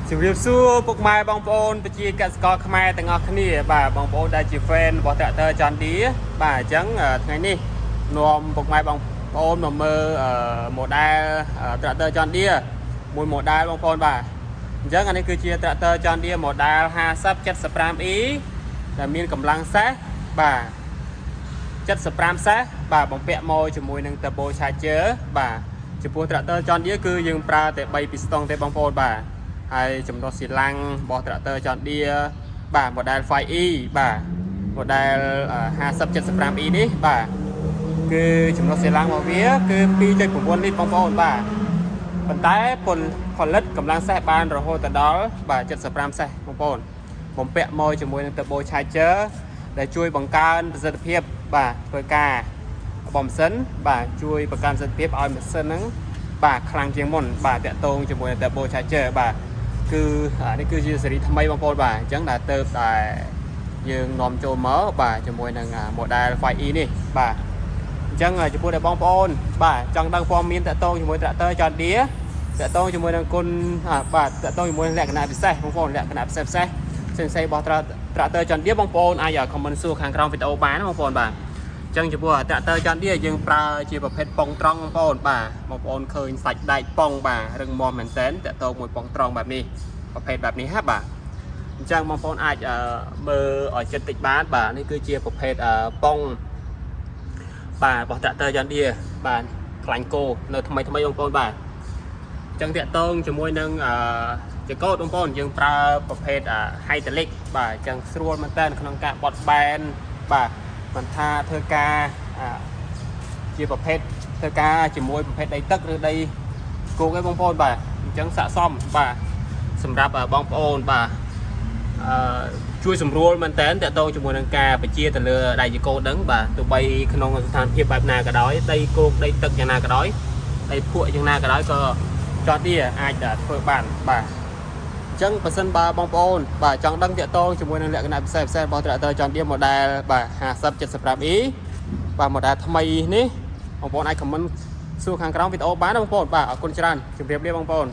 ជំរាបសួរពុកម៉ែបងប្អូនប្រជាកសិករខ្មែរទាំងអស់គ្នាបាទបងប្អូនដែលជា fan របស់ត្រាក់ទ័រ John Deere បាទអញ្ចឹងថ្ងៃនេះនាំពុកម៉ែបងប្អូនមកមើលmodel ត្រាក់ទ័រ John Deere មួយ model បងប្អូនបាទអញ្ចឹងអានេះគឺជាត្រាក់ទ័រ John Deere model 5075E ដែលមានកម្លាំងសេះបាទ75សេះបាទបំពាក់មកជាមួយនឹង turbo charger បាទចំពោះត្រាក់ទ័រ John Deere គឺយើងប្រើតែ3ពីស្ទង់ទេបងប្អូនបាទហើយចំណុះស៊ីឡាំងរបស់ត្រាក់ទ័រ John Deere បាទ model 5E បាទ model 5075E នេះបាទគឺចំណុះស៊ីឡាំងរបស់វាគឺ 2.9 លីត្របងប្អូនបាទប៉ុន្តែផលិតកម្លាំងសេះបានរហូតដល់បាទ75សេះបងប្អូនបំពាក់មកជាមួយនឹង turbo charger ដែលជួយបង្កើនប្រសិទ្ធភាពបាទធ្វើការបំសិនបាទជួយបង្កើនប្រសិទ្ធភាពឲ្យម៉ាស៊ីនហ្នឹងបាទខ្លាំងជាងមុនបាទតាក់ទងជាមួយនឹង turbo charger បាទគឺនេះគឺជាស៊េរីថ្មីបងប្អូនបាទអញ្ចឹងដែលទៅតែយើងនាំចូលមកបាទជាមួយនឹង model 5E នេះបាទអញ្ចឹងចំពោះដល់បងប្អូនបាទចង់ដឹងព័ត៌មានតាក់ទងជាមួយ tractor John Deere តាក់ទងជាមួយនឹងគុណបាទតាក់ទងជាមួយនឹងលក្ខណៈពិសេសបងប្អូនលក្ខណៈពិសេសផ្សេងរបស់ tractor John Deere បងប្អូនអាច comment សួរខាងក្រោមវីដេអូបានណាបងប្អូនបាទអញ្ចឹងចំពោះ tractor John Deere យើងប្រើជាប្រភេទប៉ុងត្រង់បងប្អូនបាទបងប្អូនឃើញសាច់ដែកប៉ុងបាទរឹងមាំមែនតើតាក់ទងមួយប៉ុងត្រង់បែបនេះប្រភេទបែបនេះហ่าបាទអញ្ចឹងបងប្អូនអាចមើលឲ្យចិត្តតិចបានបាទនេះគឺជាប្រភេទប៉ុងបាទរបស់ tractor John Deere បាទខ្លាញ់គោនៅថ្មីបងប្អូនបាទអញ្ចឹងតាក់ទងជាមួយនឹងចង្កូតបងប្អូនយើងប្រើប្រភេទ hydraulic បាទអញ្ចឹងស្រួលមែនតើក្នុងការបត់បែនបាទមិនថាធ្វើការជាប្រភេទធ្វើការជាមួយប្រភេទដីទឹកឬដីគោកឯងបងប្អូនបាទអញ្ចឹងស័ក្តិសមបាទសម្រាប់បងប្អូនបាទជួយសម្រួលមែនតើតាក់ទងជាមួយនឹងការបញ្ជាទៅលើដៃចង្កូតហ្នឹងបាទទោះបីក្នុងស្ថានភាពបែបណាក៏ដោយដីគោកដីទឹកយ៉ាងណាក៏ដោយដីភក់យ៉ាងណាក៏ដោយក៏John Deereអាចធ្វើបានបាទអញ្ចឹងបើសិនបើបងប្អូនបាទចង់ដឹងតាក់ទងជាមួយនឹងលក្ខណៈពិសេសរបស់ tractor John Deere model បាទ 5075E បាទ model ថ្មីនេះបងប្អូនអាច comment សួរខាងក្រោមវីដេអូបានណាបងប្អូនបាទអរគុណច្រើនជម្រាបលាបងប្អូន